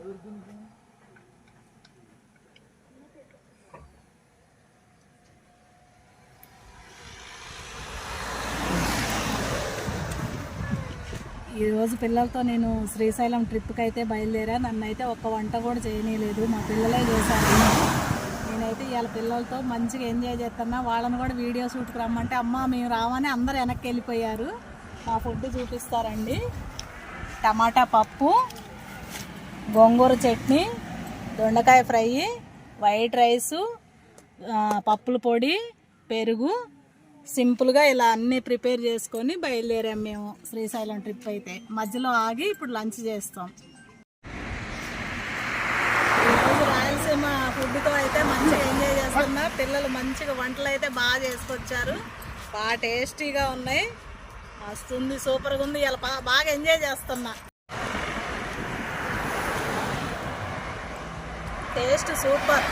ఈరోజు పిల్లలతో నేను శ్రీశైలం ట్రిప్కి అయితే బయలుదేరా. నన్నైతే ఒక్క వంట కూడా చేయనీయలేదు, మా పిల్లలే చేశారు. నేనైతే ఇవాళ పిల్లలతో మంచిగా ఎంజాయ్ చేస్తున్నా. వాళ్ళని కూడా వీడియో షూట్కి రమ్మంటే అమ్మ మేము రావని అందరూ వెనక్కి వెళ్ళిపోయారు. మా ఫుడ్ చూపిస్తారండి. టమాటా పప్పు, గోంగూర చట్నీ, దొండకాయ ఫ్రై, వైట్ రైసు, పప్పుల పొడి, పెరుగు, సింపుల్గా ఇలా అన్నీ ప్రిపేర్ చేసుకొని బయలుదేరాం మేము శ్రీశైలం ట్రిప్ అయితే. మధ్యలో ఆగి ఇప్పుడు లంచ్ చేస్తాం. ఈరోజు రాయలసీమ ఫుడ్తో అయితే మంచిగా ఎంజాయ్ చేస్తున్నా. పిల్లలు మంచిగా వంటలు అయితే బాగా చేసుకొచ్చారు, బాగా టేస్టీగా ఉన్నాయి. వస్తుంది, సూపర్గా ఉంది. ఇలా బాగా ఎంజాయ్ చేస్తున్నా. Taste super.